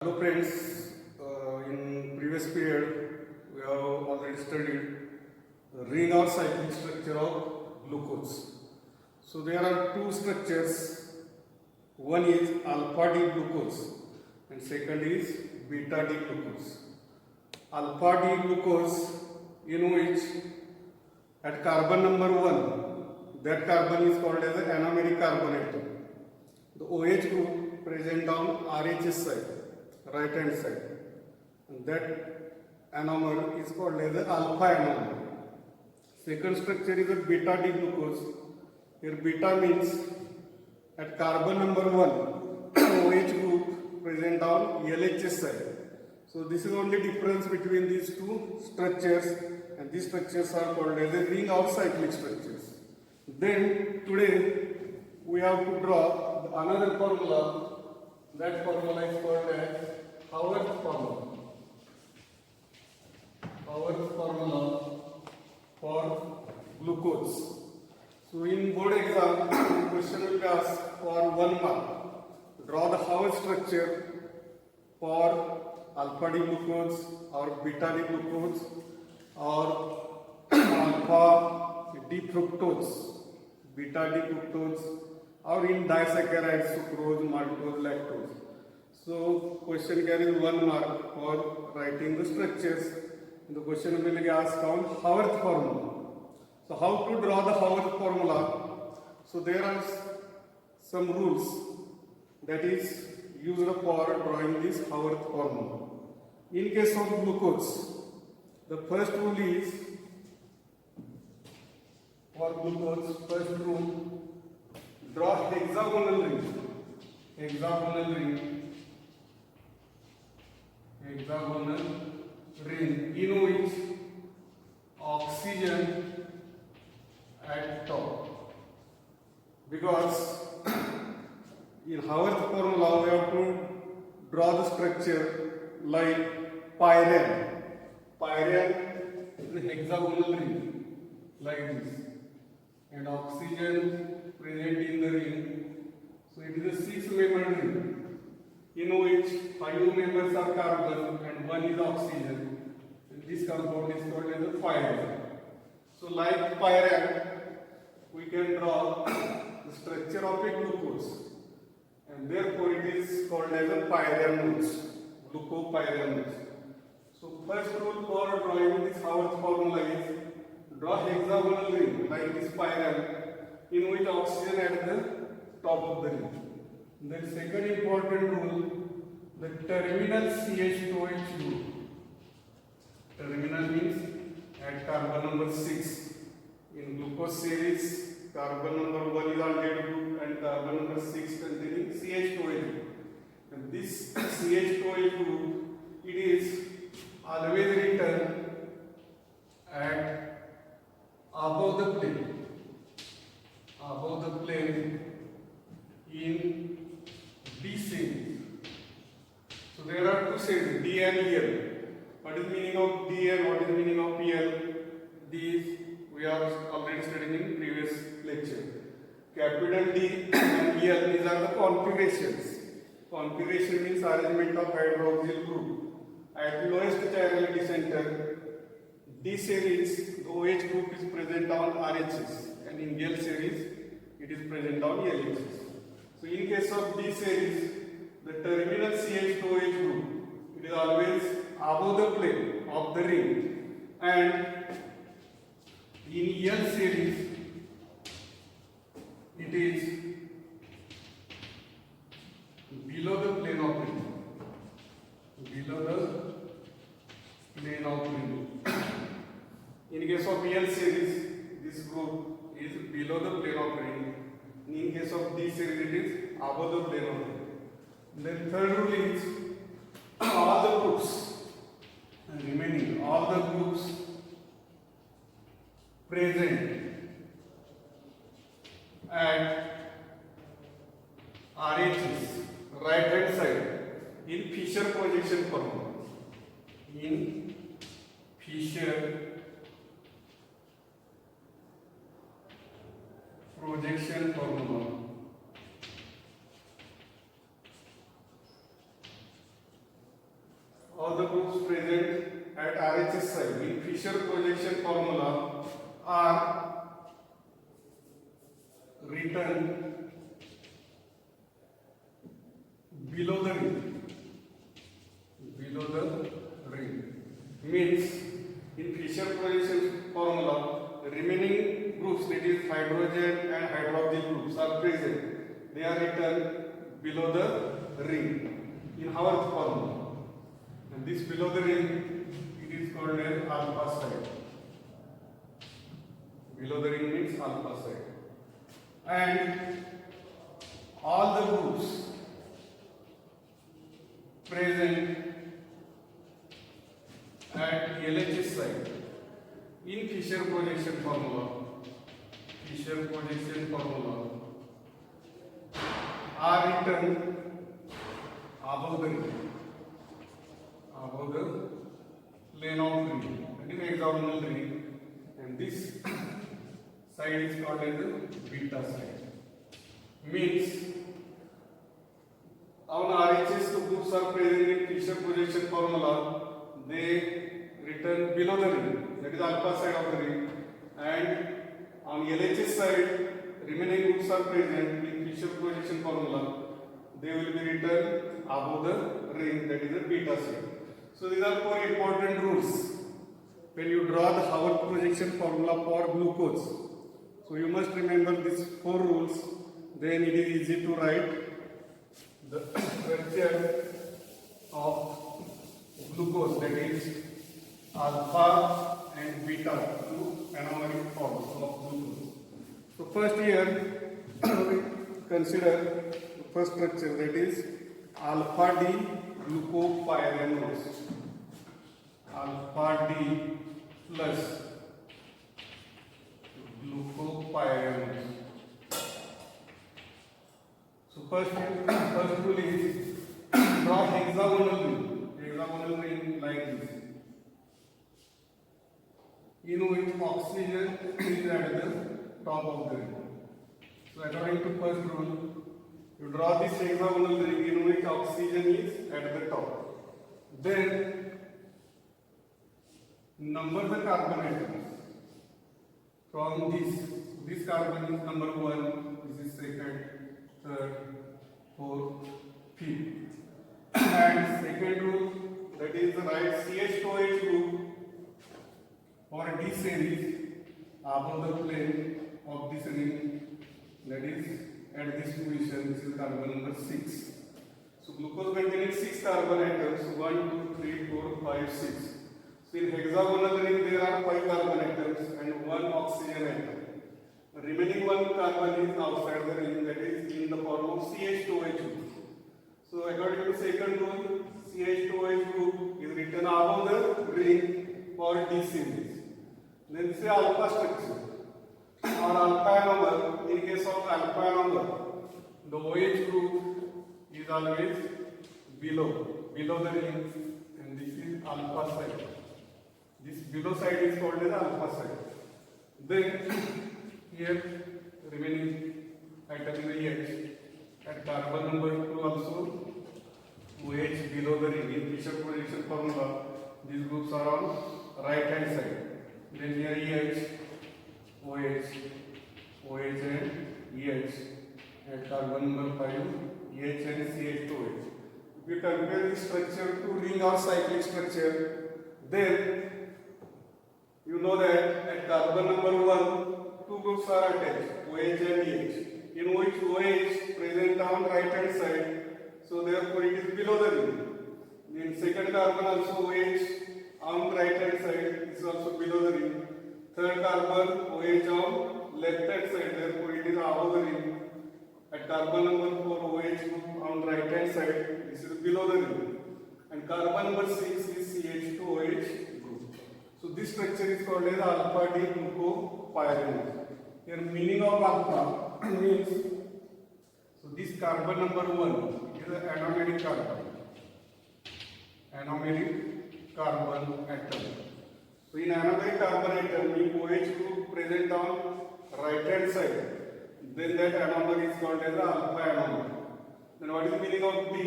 Hello friends, in previous period we have already studied the ring or cyclic structure of glucose. So there are two structures, one is alpha D glucose and second is beta D glucose. Alpha D glucose, in which at carbon number 1, that carbon is called as an anomeric carbon atom. The OH group present on RHS side, right hand side, and that anomer is called as the alpha anomer. Second structure is a beta D glucose. Here beta means at carbon number 1 OH group present on LHS side. So this is only difference between these two structures, and these structures are called as a ring or cyclic structures. Then today we have to draw another formula. That formula is called as Haworth formula. Haworth formula for glucose. So in board exam, question will be asked for 1 mark. Draw the Haworth structure for alpha D glucose or beta D glucose or alpha D fructose, beta D fructose, or in disaccharides, sucrose, maltose, lactose. So question carries 1 mark for writing the structures. The question will be asked on Haworth formula. So how to draw the Haworth formula? So there are some rules that is used for drawing this Haworth formula. In case of glucose, the first rule is for glucose, first rule, draw hexagonal ring, hexagonal ring, hexagonal ring in which oxygen at top, because in Haworth formula we have to draw the structure like pyran. Pyran is a hexagonal ring like this, and oxygen present in the ring. So it is a 6-membered ring in which 5 members are carbon and 1 is oxygen. And this compound is called as a pyran. So like pyran, we can draw the structure of a glucose, and therefore it is called as a pyranose, glucopyranose. So first rule for drawing this Haworth formula is draw hexagonal ring like this pyran in which oxygen at the top of the ring. Then second important rule, the terminal CH2OH group. Terminal means at carbon number 6. In glucose series, carbon number 1 is aldehyde group and carbon number 6 containing CH2OH group. And this CH2OH group, it is always written at above the plane, above the plane in D series. So there are two series, D and EL. What is the meaning of D and what is the meaning of EL? These we are already studying in previous lecture. Capital D and EL, these are the configurations. Configuration means arrangement of hydroxyl group. At lowest chirality center, D series, the OH group is present on RHS, and in L series, it is present on LHS. So in case of D series, the terminal CH2OH group, it is always above the plane of the ring, and in L series, it is below the plane of ring, below the plane of ring. In case of L series, this group is below the plane of ring. In case of D series, it is above the plane of ring. Then third rule is all the groups and remaining all the groups present at RHS, right hand side, in Fischer projection formula. In Fischer projection formula. all the groups present at RHS site in Fisher projection formula are written below the ring. Below the ring means in Fisher projection formula, the remaining groups, that is hydrogen and hydroxyl groups, are present. They are written below the ring in Haworth formula. And this below the ring, it is called as alpha site. Below the ring means alpha site. And all the groups present at LHS site in Fisher projection formula, are written above the ring, above the plane of ring, that is hexagonal ring, and this side is called as the beta side. Means on RHS the groups are present in Fisher projection formula, they written below the ring, that is alpha side of the ring, and on LHS side remaining groups are present in Fisher projection formula, they will be written above the ring, that is the beta side. So these are 4 important rules when you draw the Haworth projection formula for glucose. So you must remember these 4 rules, then it is easy to write the structure of glucose, that is alpha and beta, two anomeric forms of glucose. So first here we consider the first structure, that is alpha D glucopyranose. Alpha D plus glucopyranose. So first rule is draw hexagonal ring like this, in which oxygen is at the top of the ring. So according to first rule, you draw this hexagonal ring in which oxygen is at the top. Then number the carbon atoms from this carbon is number 1, this is second, third, fourth, fifth. And second rule, that is the right CH2OH group or D series above the plane of this ring, that is at this position, this is carbon number 6. So glucose containing 6 carbon atoms, 1, 2, 3, 4, 5, 6. So in hexagonal ring there are 5 carbon atoms and 1 oxygen atom. The remaining 1 carbon is outside the ring, that is in the form of CH2OH group. So according to second rule, CH2OH group is written above the ring for D series. Then say alpha structure or alpha number. In case of alpha number, the OH group is always below the ring, and this is alpha side. This below side is called as alpha side. Then here remaining atom is OH. At carbon number 2 also OH below the ring. In Fisher projection formula, these groups are on right hand side. Then here EH, OH and EH. At carbon number 5, EH and CH2OH. If you compare this structure to ring or cyclic structure, then you know that at carbon number 1, 2 groups are attached, OH and EH, in which OH present on right hand side, so therefore it is below the ring. In second carbon also OH on right hand side is also below the ring. Third carbon OH on left hand side, therefore it is above the ring. At carbon number 4 OH group on right hand side, this is below the ring. And carbon number 6 is CH2OH group. So this structure is called as alpha D glucopyranose. Here meaning of alpha means, so this carbon number 1 is an anomeric carbon. Anomeric carbon atom. So in anomeric carbon atom, if OH group present on right hand side, then that anomer is called as alpha anomer. Then what is the meaning of D?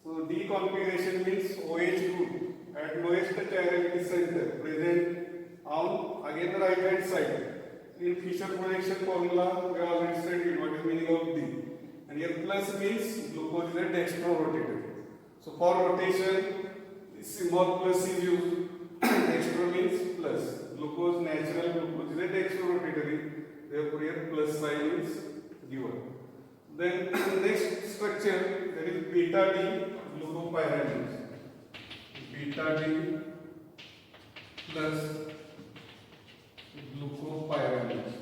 So So D configuration means OH group at lowest chirality center present on again the right hand side. In Fisher projection formula we have already studied what is meaning of D. And here plus means glucose is a dextro-rotator. So for rotation, this symbol plus is used. Dextro means plus. Glucose, natural glucose is a dextro-rotatory. Therefore here plus sign is given. Then next structure, that is beta D glucopyranose. Beta D plus glucopyranose.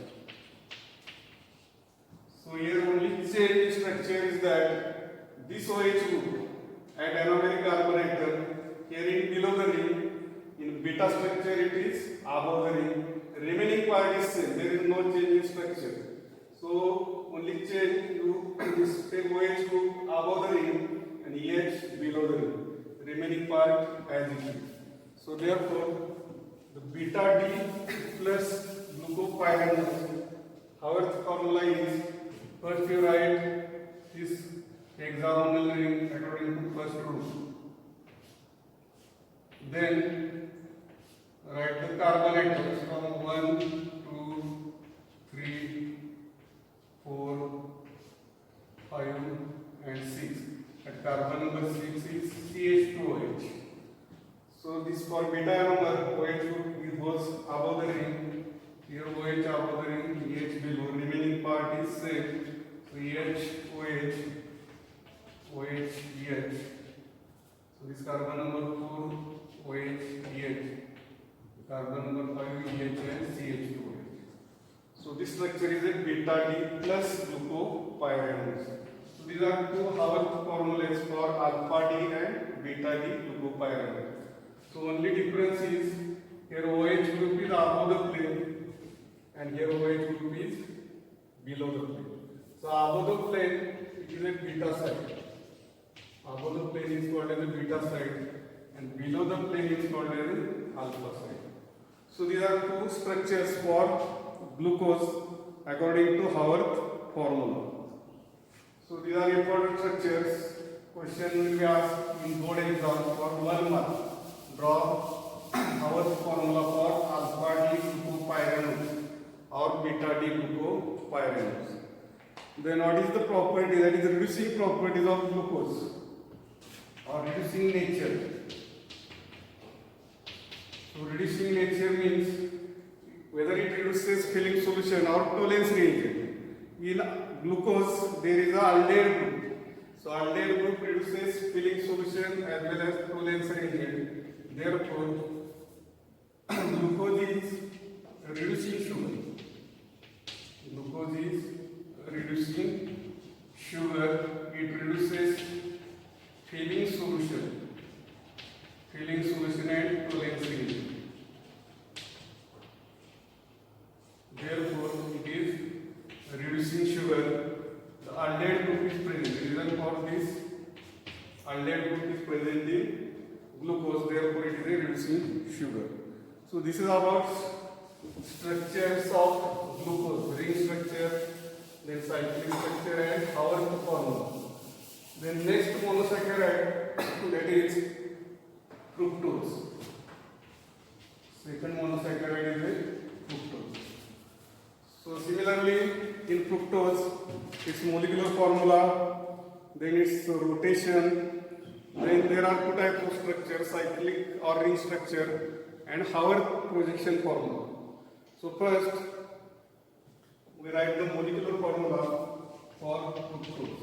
So here only change in structure is that this OH group at anomeric carbon atom, here in below the ring, in beta structure it is above the ring. Remaining part is same, there is no change in structure. So only change you this take OH group above the ring and EH below the ring. Remaining part as it is. So therefore the beta D plus glucopyranose, our formula is first you write this hexagonal ring according to first rule. Then write the carbon atoms from 1, 2, 3, 4, 5 and 6. At carbon number 6 is CH2OH. So this for beta number OH goes above the ring. Here OH above the ring, EH below. Remaining part is same. So EH, OH, OH, EH. So this carbon number 4, OH, EH. Carbon number 5, EH and CH2OH. So this structure is a beta D plus glucopyranose. So these are two Haworth formulas for alpha D and beta D glucopyranose. So only difference is here OH group is above the plane and here OH group is below the plane. So above the plane it is a beta side. Above the plane is called as a beta side and below the plane is called as an alpha side. So these are two structures for glucose according to Haworth formula. So these are important structures. Question will be asked in board exam for 1 month. Draw Haworth formula for alpha D glucopyranose or beta D glucopyranose. Then what is the property, that is the reducing properties of glucose or reducing nature. So reducing nature means whether it reduces filling solution or Tollens reagent. In glucose there is a aldehyde group. So aldehyde group reduces filling solution as well as Tollens reagent. Therefore, glucose is reducing sugar. Glucose is reducing sugar. It reduces filling solution and Tollens reagent. Therefore, it is reducing sugar. The aldehyde group is present. The reason for this aldehyde group is present in glucose, therefore it is a reducing sugar. So this is about structures of glucose, ring structure, then cyclic structure and Haworth formula. Then next monosaccharide, that is fructose. Second monosaccharide is a fructose. So similarly in fructose, its molecular formula, then its rotation. Then there are two types of structure, cyclic or ring structure and Haworth projection formula. So first, we write the molecular formula for fructose.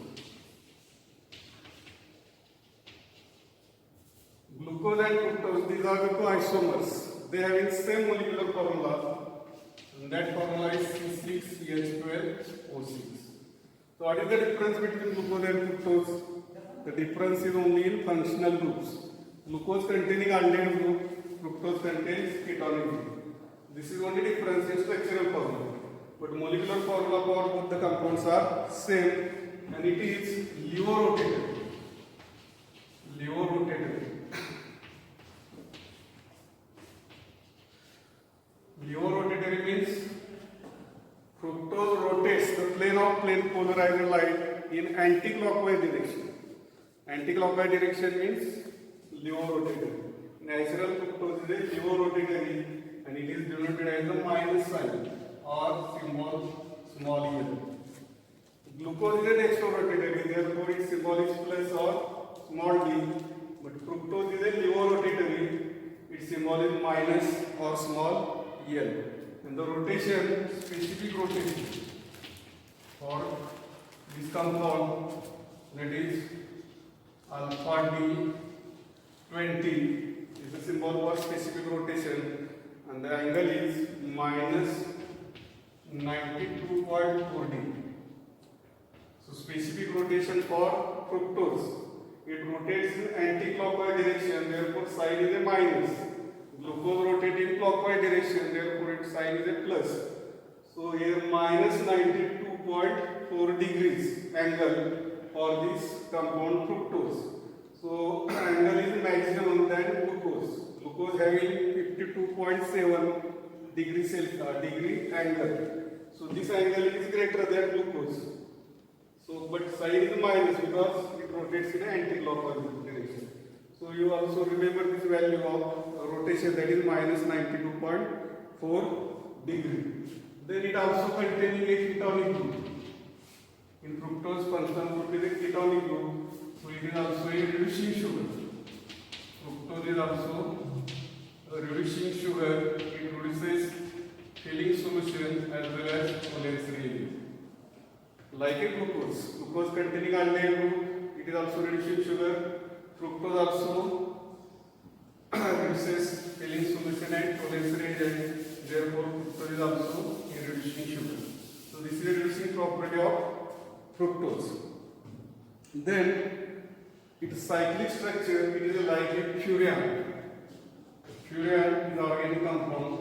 Glucose and fructose, these are the two isomers. They have the same molecular formula and that formula is C6H12O6. So what is the difference between glucose and fructose? The difference is only in functional groups. Glucose containing aldehyde group, fructose contains ketonic group. This is only difference in structural formula. But molecular formula for both the compounds are same and it is levorotatory. Levorotatory. Levorotatory means fructose rotates the plane of plane polarizer light in anti-clockwise direction. And Anti-clockwise direction means levorotatory. Natural fructose is a levorotatory and it is denoted as the minus sign or symbol small e. Glucose is a dextrorotatory, therefore its symbol is plus or small d. But fructose is a levorotatory, its symbol is minus or small l. And the rotation, specific rotation for this compound, that is alpha D 20 is the symbol for specific rotation, and the angle is minus 92.4 degree. So specific rotation for fructose, it rotates in anti-clockwise direction, therefore sign is a minus. Glucose rotates in clockwise direction, therefore its sign is a plus. So here minus 92.4 degrees angle for this compound fructose. So angle is maximum than glucose. Glucose having 52.7 degree angle. So this angle is greater than glucose. So but sign is minus because it rotates in anti-clockwise direction. So you also remember this value of rotation, that is minus 92.4 degree. Then it also containing a ketonic group. In fructose, functional group is a ketonic group, so it is also a reducing sugar. Fructose is also a reducing sugar. It produces filling solution as well as cholesterol. Like a glucose. Glucose containing aldehyde group, it is also reducing sugar. Fructose also reduces filling solution and cholesterol agent. Therefore, fructose is also a reducing sugar. So this is a reducing property of fructose. Then its cyclic structure, it is like a furan. Furan is organic compound,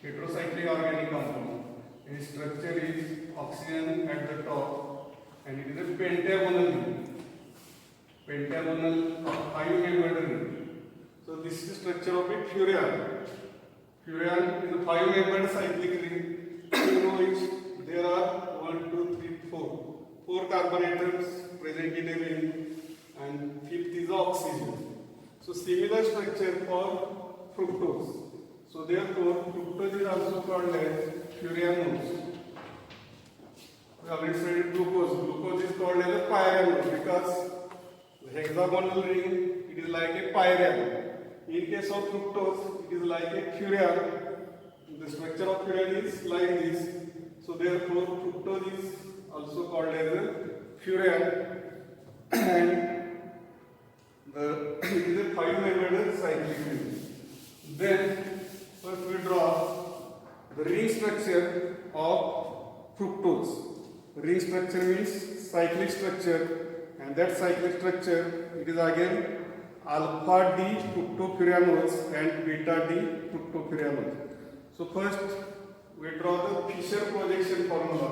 heterocyclic organic compound. Its structure is oxygen at the top and it is a pentagonal ring. Pentagonal 5-membered ring. So this is the structure of a furan. Furan is a 5-membered cyclic ring. You know which there are 1, 2, 3, 4. 4 carbon atoms present in a ring and fifth is oxygen. So similar structure for fructose. So therefore fructose is also called as furanose. We already studied glucose. Glucose is called as a pyranose because the hexagonal ring, it is like a pyran. In case of fructose, it is like a furan. The structure of furan is like this. So therefore fructose is also called as a furan and it is a 5-membered cyclic ring. Then first we draw the ring structure of fructose. Ring structure means cyclic structure, and that cyclic structure, it is again alpha D fructofuranose and beta D fructofuranose. So first we draw the Fischer projection formula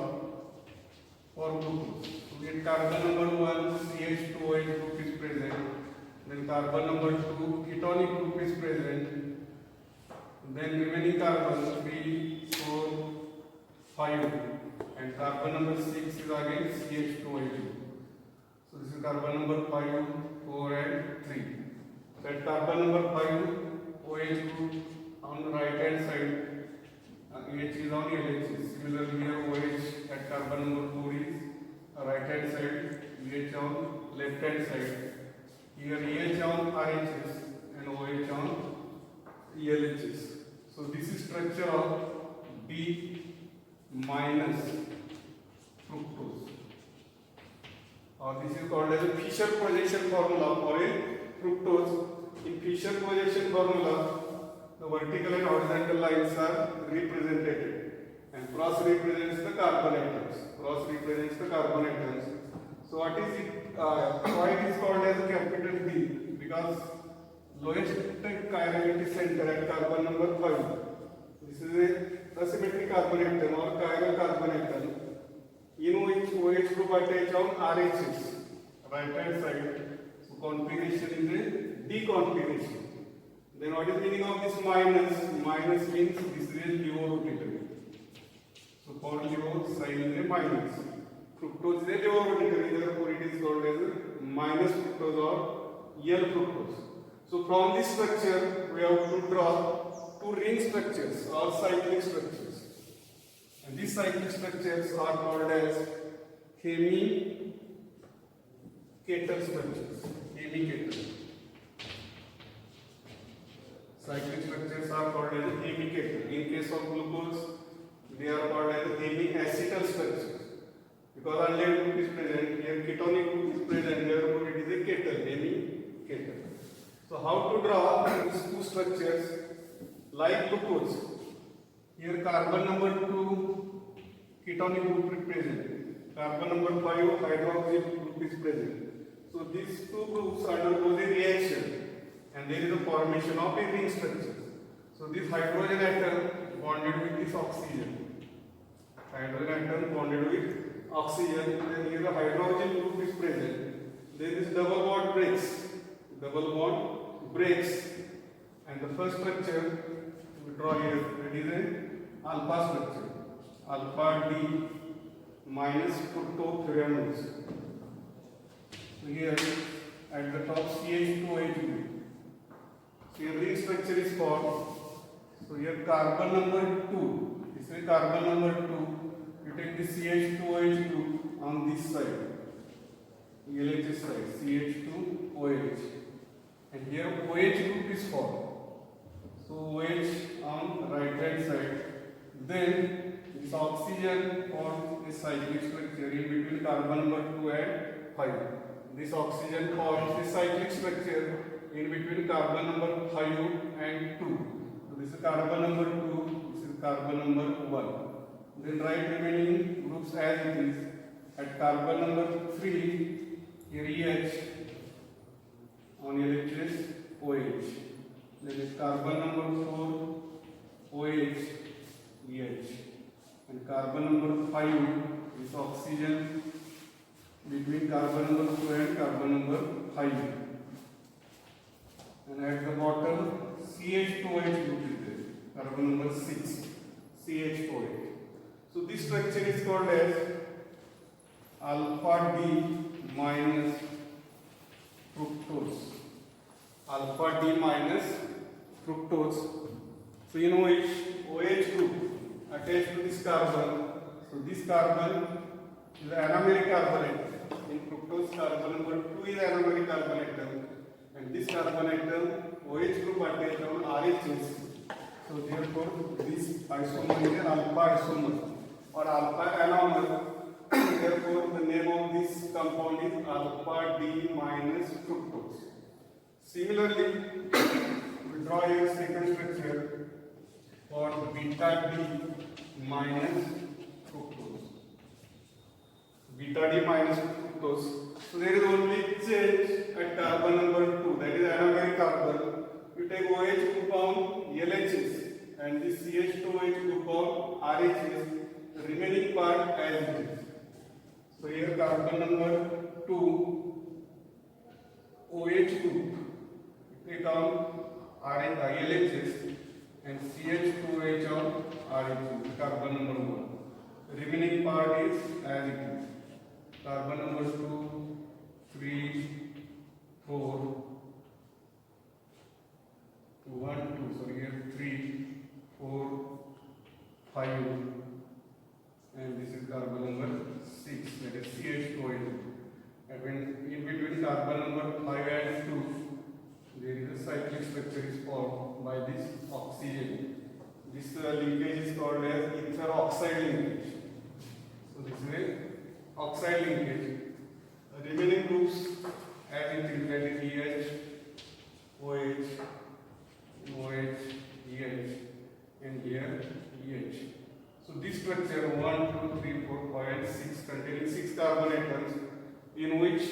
for glucose. So we get carbon number 1 CH2OH group is present, then carbon number 2 ketonic group is present, then remaining carbon 3, 4, 5 and carbon number 6 is again CH2OH. So this is carbon number 5, 4 and 3. That carbon number 5 OH group on the right hand side, H is on LHS. Similarly here OH at carbon number 4 is right hand side, H on left hand side. Here EH on RHS and OH on LHS. So this is structure of B minus fructose. This is called as a Fischer projection formula for a fructose. In Fischer projection formula, the vertical and horizontal lines are represented, and cross represents the carbon atoms. Cross represents the carbon atoms. So what is it? Why it is called as a capital B? Because lowest chirality center at carbon number 5. This is a asymmetric carbon atom or chiral carbon atom in which OH group attached on RHS, right hand side. So configuration is a D configuration. Then what is the meaning of this minus? Minus means this is a levorotatory. So for levo, sign is a minus. Fructose is a levorotatory, therefore it is called as a minus fructose or L-fructose. So from this structure we have to draw two ring structures or cyclic structures. And these cyclic structures are called as hemi-kettle structures. Hemi-kettle. Cyclic structures are called as hemi-kettle. In case of glucose, they are called as hemi-acetal structures. Because aldehyde group is present, here ketonic group is present, therefore it is a kettle, hemi-kettle. So how to draw these two structures like glucose? Here carbon number 2 ketonic group is present, carbon number 5 hydroxyl group is present. So these two groups undergo a reaction and there is a formation of a ring structure. So this hydrogen atom bonded with this oxygen. Hydrogen atom bonded with oxygen, then here the hydrogen group is present. Then this double bond breaks. Double bond breaks, and the first structure we draw here, that is an alpha structure. Alpha D minus fructofuranose. So here at the top CH2OH group. So here ring structure is formed. So here carbon number 2. This is carbon number 2. You take the CH2OH group on this side. LHS side, CH2OH. And here OH group is formed. So OH on right hand side. Then this oxygen forms a cyclic structure in between carbon number 2 and 5. This oxygen forms a cyclic structure in between carbon number 5 and 2. So this is carbon number 2, this is carbon number 1. Then write remaining groups as it is. At carbon number 3, here EH on LHS OH. Then is carbon number 4, OH, EH. And carbon number 5 is oxygen between carbon number 2 and carbon number 5. And at the bottom, CH2OH group is there. Carbon number 6, CH2OH. So this structure is called as alpha D minus fructose. Alpha D minus fructose. So in which OH group attached to this carbon. So this carbon is an anomeric carbon atom. In fructose, carbon number 2 is anomeric carbon atom. And this carbon atom, OH group attached on RHS. So therefore, this isomer is an alpha isomer or alpha anomer. Therefore, the name of this compound is alpha D minus fructose. Similarly, we draw a second structure for beta D minus fructose. Beta D minus fructose. So there is only change at carbon number 2, that is anomeric carbon. You take OH group on LHS and this CH2OH group on RHS. The remaining part as it is. So here carbon number 2, OH group. Take on LHS and CH2OH on RHS, carbon number 1. The remaining part is as it is. Carbon number 2, 3, 4, 1, 2, sorry, here 3, 4, 5, and this is carbon number 6, that is CH2OH. And when in between carbon number 5 and 2, there is a cyclic structure is formed by this oxygen. This linkage is called as ether oxide linkage. So this is a oxide linkage. The remaining groups as it is, that is EH, OH, OH, EH, and here EH. So this structure 1, 2, 3, 4, 5 and 6 containing 6 carbon atoms, in which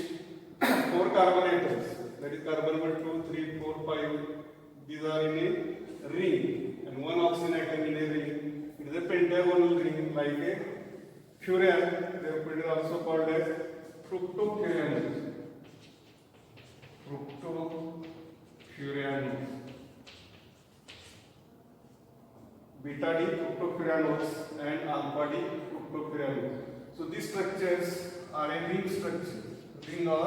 4 carbon atoms, that is carbon number 2, 3, 4, 5, these are in a ring, and 1 oxygen atom in a ring. It is a pentagonal ring like a furan, therefore it is also called as fructofuranose. Fructofuranose. Beta D fructofuranose and alpha D fructofuranose. So these structures are a ring structure, ring or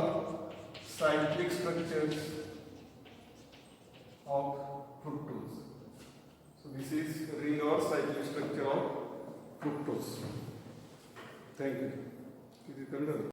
cyclic structures of fructose. So this is ring or cyclic structure of fructose. Thank you.